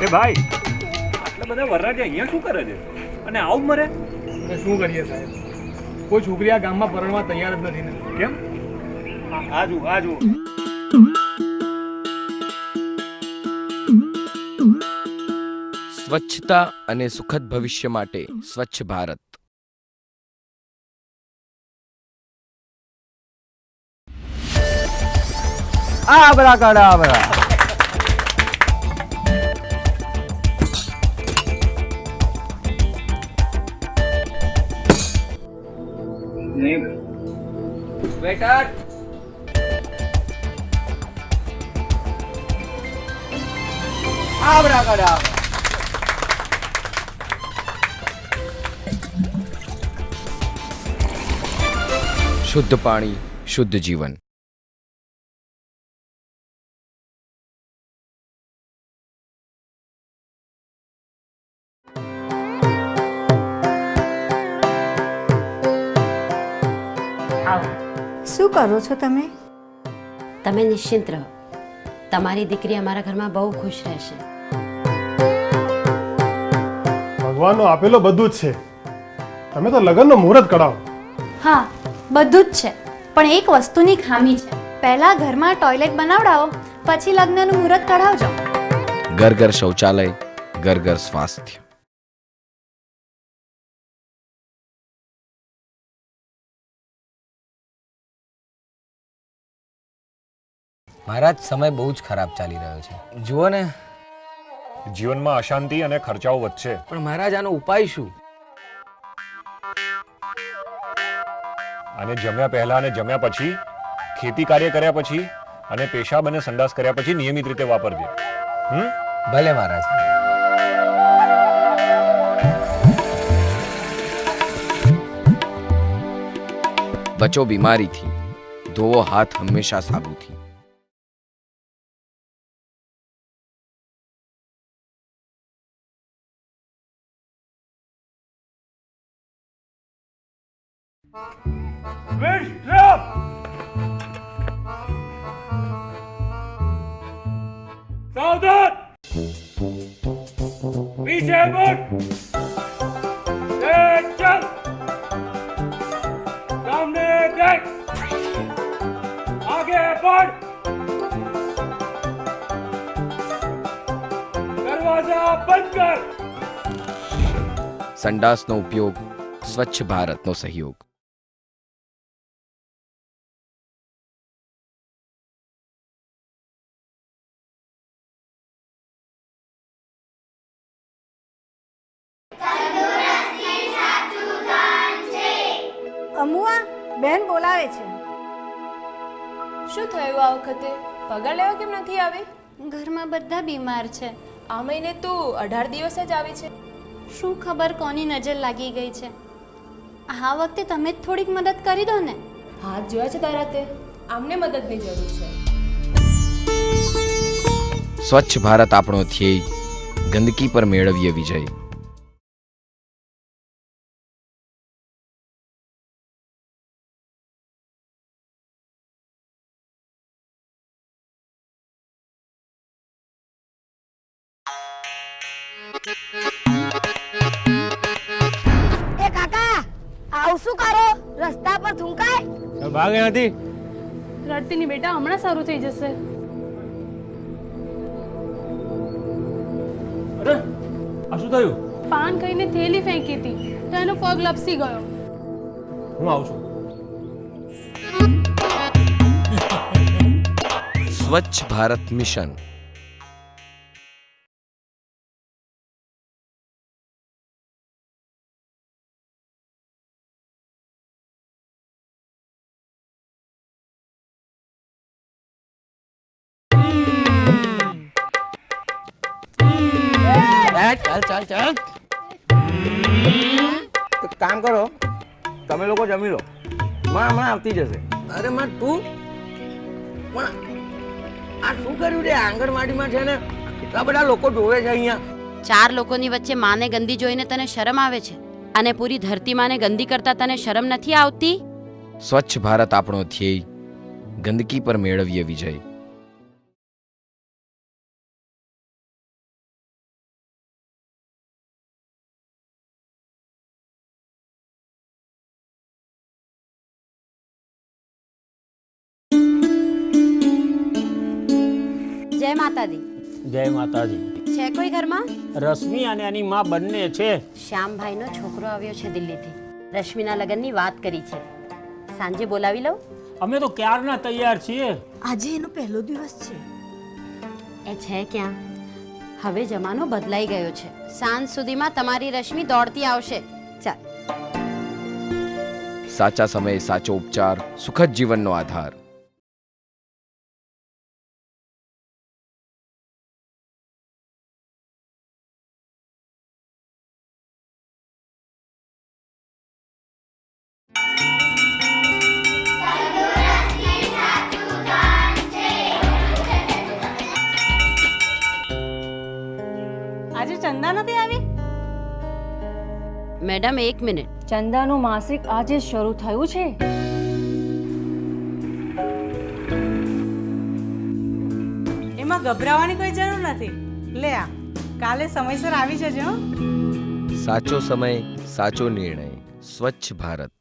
એ ભાઈ, આટલા બધા વરરાજા અહીંયા શું કરે છે અને આવું મરે? શું કરીએ સાહેબ, કોઈ છોકરી આ ગામમાં પરણવા તૈયાર જ નથી ને. કેમ? આ જુઓ. સ્વચ્છતા અને સુખદ ભવિષ્ય માટે સ્વચ્છ ભારત. આબરાકાડાબરા. વેટર, આબરાકાડાબરા. શુદ્ધ પાણી, શુદ્ધ જીવન. શું કરો છો તમે? તમે નિશ્ચિંત રહો, તમારી દીકરી અમારા ઘરમાં બહુ ખુશ રહેશે. ભગવાનનો આપેલો બધું જ છે. તમે તો લગ્નનો મુહૂર્ત કઢાવો. હા, બધું જ છે, પણ એક વસ્તુની ખામી છે. પહેલા ઘરમાં ટોયલેટ બનાવડાવો, પછી લગ્નનું મુહૂર્ત કઢાવજો. ઘર ઘર શૌચાલય, ઘર ઘર સ્વાસ્થ્ય. મહારાજ, સમય બહુ જ ખરાબ ચાલી રહ્યો છે. જુઓ ને. જીવનમાં અશાંતિ અને ખર્ચાઓ વધશે. પણ મહારાજ, આનો ઉપાય શું? અને જમ્યા પહેલા અને જમ્યા પછી, ખેતી કાર્ય કર્યા પછી અને પેશાબ અને સંડાસ કર્યા પછી નિયમિત રીતે વાપરજે. ભલે મહારાજ. બચો બીમારીથી, ધોવો હાથ હંમેશા સાબુથી. સાવધાન! પીછે મુડ! ચલ! સામને દેખ! આગે बढ़! દરવાજા બંધ કર! સંડાસનો ઉપયોગ, સ્વચ્છ ભારતનો સહયોગ. અમુઆ, બેન બોલાવે છે. શું થયું આ વખતે? પગાર લેવા કેમ નથી આવી? ઘરમાં બધા બીમાર છે. આ મહિને તું 18 દિવસ જ આવી છે. શું ખબર કોની નજર લાગી ગઈ છે. આ વખતે તમે જ થોડીક મદદ કરી દો ને. હાથ જોયા છે તારા તે? આમને મદદની જરૂર છે. સ્વચ્છ ભારત આપણો ધ્યેય, ગંદકી પર મેળવીએ વિજય. એ કાકા, આવું શું કરો? રસ્તા પર થૂંકાય. ભાગે નથી. રડતી ની બેટા, હમણાં સારું થઈ જશે. અરે, આ શું થયું? પાન ખાઈને થેલી ફેંકી હતી તો એનો પગ લપસી ગયો. હું આવું છું. સ્વચ્છ ભારત મિશન. ચાલ. એક કામ કરો, તમે લોકો જમી લો. હમણાં આવતી જશે. અરે માં, તું પણ આ શું કર્યું રે? આંગણવાડીમાં છે ને કેટલા બધા લોકો જોવે છે અહીંયા. 4 લોકોની વચ્ચે માને ગંદી જોઈને તને શરમ આવે છે, અને પૂરી ધરતી માને ગંદી કરતા તને શરમ નથી આવતી? સ્વચ્છ ભારત આપણો ધ્યેય, ગંદકી પર મેળવીએ વિજય. જય માતાજી. જય માતાજી. છે કોઈ ઘરમાં? રશ્મિ અને એની માં બંને છે. શ્યામભાઈનો છોકરો આવ્યો છે દિલ્હીથી. રશ્મિના લગ્નની વાત કરી છે. સાંજે બોલાવી લઉં? અમે તો ક્યારના તૈયાર છીએ. આજે એનો પહેલો દિવસ છે. એ છે ક્યાં? હવે જમાનો બદલાઈ ગયો છે. સાંજ સુધીમાં તમારી રશ્મિ દોડતી આવશે. ચાલ. સાચા સમયે સાચો ઉપચાર સુખદ જીવનનો આધાર. આજે ચંદા નથી આવી? મેડમ એક મિનિટ. ચંદાનું માસિક આજે જ શરૂ થયું છે. એમાં ગભરાવાની કોઈ જરૂર નથી. લે આ, કાલે સમયસર આવી જજો. સાચો સમય સાચો નિર્ણય. સ્વચ્છ ભારત.